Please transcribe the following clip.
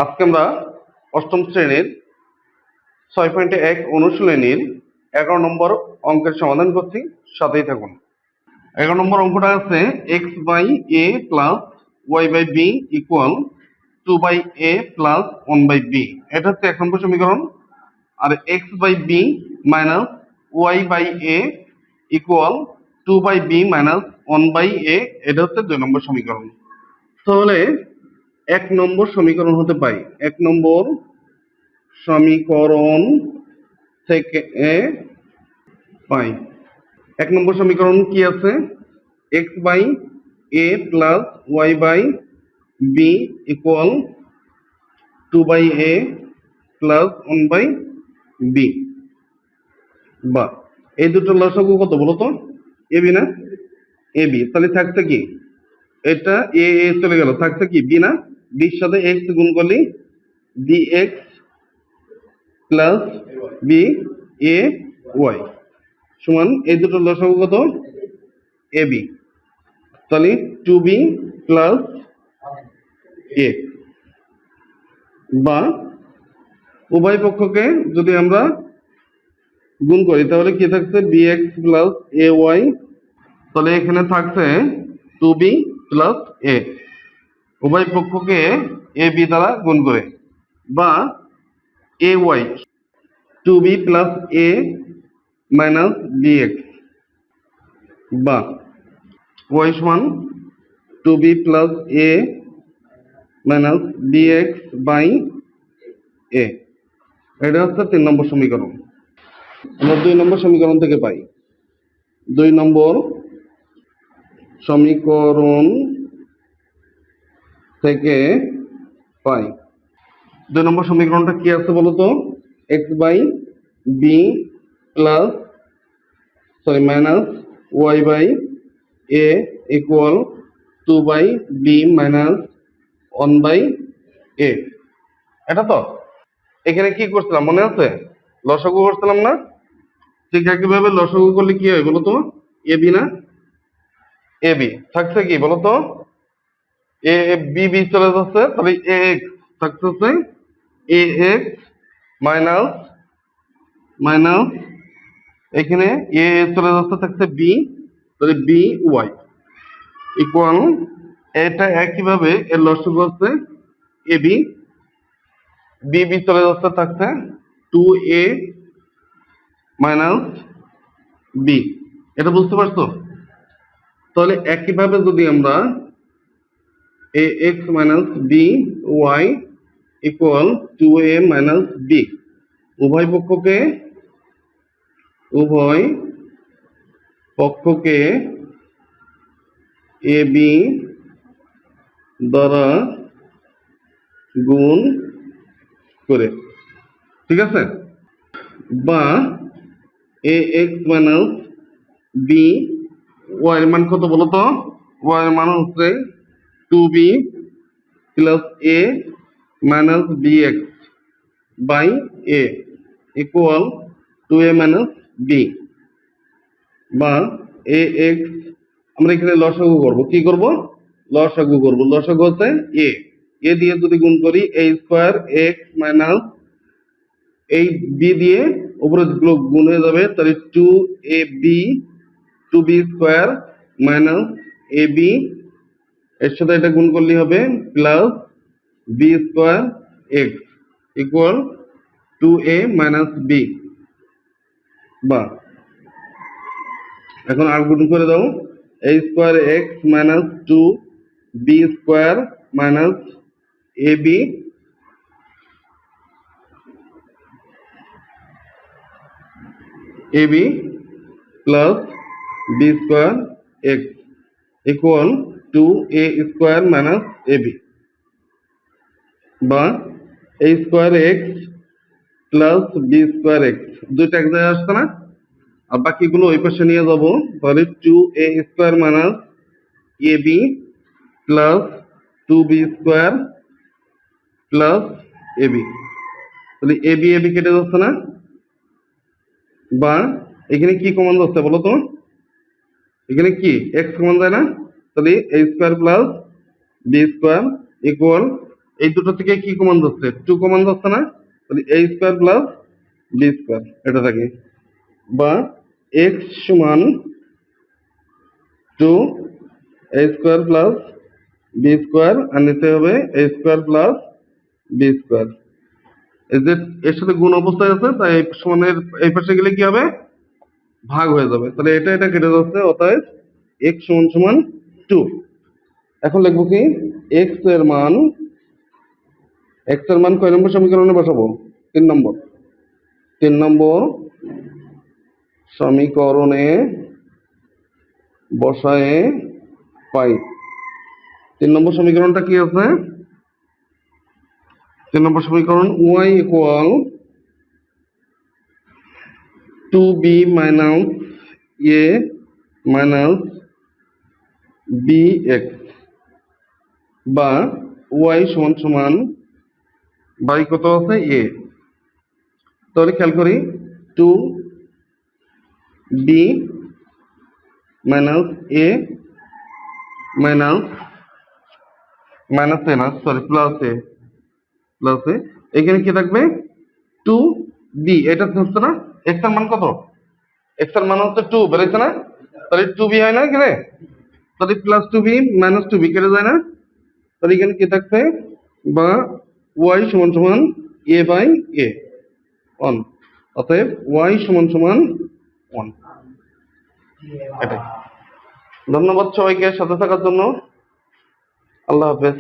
আজকে আমরা অষ্টম শ্রেণীর 6.1 অনুশীলনীর 11 নম্বর অঙ্কের সমাধান করছি, সাথেই থাকুন। 11 নম্বর অঙ্কটা আছে x/a plus y/b equal 2/a plus 1/b। এটা হচ্ছে 1 নম্বর সমীকরণ। আর x/b minus y/a equal 2/b minus 1/a, এটা হচ্ছে 2 নম্বর সমীকরণ। তাহলে 1 নম্বর সমীকরণ হতে পাই, 1 নম্বর সমীকরণ থেকে পাই 1 নম্বর সমীকরণ কি আছে, x/a plus y/b equal 2/a plus 1/b। বা এই দুটো লসাগু কত বলো তো? ab না? ab। তাহলে থাকছে কি, এটা a চলে গেল, থাকছে কি b না? b এর সাথে x গুণ করলে dx plus b a y সমান এই দুটো লসাগু কত? ab। তাহলে 2b প্লাস a। বা উভয় পক্ষকে যদি আমরা গুণ করি তাহলে কি থাকছে, bx প্লাস ay। তাহলে এখানে থাকছে 2b প্লাস a, উভয় পক্ষকে ab দ্বারা গুণ করে। বা ay 2b plus a minus bx। বা y সমান 2b plus a minus bx by a। এটা হচ্ছে 3 নম্বর সমীকরণ। আমরা 2 নম্বর সমীকরণ থেকে পাই, 2 নম্বর সমীকরণ থেকে পাই 2 নম্বর সমীকরণটা কি আছে বলতো? x/b plus minus y/a equal 2/b minus 1/a। এটা তো এখানে কি করছিলাম মনে আছে? লসাগু করছিলাম না? ঠিক একইভাবে লসাগু করলে কি হয় বলতো? ab না? ab থাকছে কি বলতো? a b b চলে যাচ্ছে, তাহলে ax থাকতেছে ax মাইনাস মাইনাস এখানে a চলে যাচ্ছে, থাকছে b, তাহলে by ইকুয়াল এটা একইভাবে এর লসাগু হচ্ছে ab, b b চলে যাচ্ছে, থাকছে 2a মাইনাস b। এটা বুঝতে পারছো? তাহলে একইভাবে যদি আমরা ax minus by equal 2a minus b উভয় পক্ষকে ab দ্বারা গুণ করে, ঠিক আছে? বা ax মাইনাস b, y এর মান কত বলতো? y এর মান হচ্ছে 2b plus a minus bx by a equal 2a minus b। বা ax আমরা এখানে লসাগু করব, কি করব? লসাগু করব। লসাগু হচ্ছে a দিয়ে যদি গুণ করি a স্কয়ার x মাইনাস এই b দিয়ে উপরে গুলো গুণ হয়ে যাবে, তাহলে 2b স্কয়ার মাইনাস ab এর সাথে এটা গুণ করলে হবে plus b square x equal 2a minus b। বা এখন আর গুণ করে দাও, a square x minus 2b square minus ab plus b square x equal 2a square minus ab। বা a square x plus b square x দুইটা এক জায়গায় আসছে না? আর বাকিগুলো ওই পাশে নিয়ে যাব, তাহলে 2a square minus ab plus 2b square plus ab। তাহলে ab কেটে যাচ্ছে না? বা এখানে কি কমন যাচ্ছে বলো তো? এখানে কি x কমন যায় না? তাহলে a square plus b square equal এই দুটো থেকে কি কমান যাচ্ছে? 2 কমান যাচ্ছে না? তাহলে a square plus b square এটা থাকে, বা x সমান 2 a square plus b square, আর নিতে হবে a square plus b square. এই যে এর সাথে গুণ অবস্থায় আছে, তাই এই সমানের এই পাশে গেলে কি হবে? ভাগ হয়ে যাবে। তাহলে এটা এটা কেটে যাচ্ছে, অতএব x সমান সমান 2। এখন লিখবো কি? x এর মান, কয় নম্বর সমীকরণে বসাবো? 3 নম্বর। 3 নম্বর সমীকরণে বসায়ে পাই। 3 নম্বর সমীকরণটা কি আছে? 3 নম্বর সমীকরণ y equal 2b minus a minus bx, বা y সমান সমান বাই কত আছে? a। তাহলে খেয়াল করি, 2b minus a minus minus a না, সরি, প্লাস এ, এখানে কি থাকবে? 2b, এটা হচ্ছে না, x এর মান কত? x এর মান হচ্ছে 2 বেরোচ্ছে না? তাহলে 2b হয় না এখানে? তাহলে প্লাস 2b মাইনাস 2b কেটে যায় না? তাহলে এখানে কি থাকবে? বা y সমান সমান a বাই a 1, অতএব y সমান সমান 1। এটাই। ধন্যবাদ সবাইকে সাথে থাকার জন্য। আল্লাহ হাফেজ।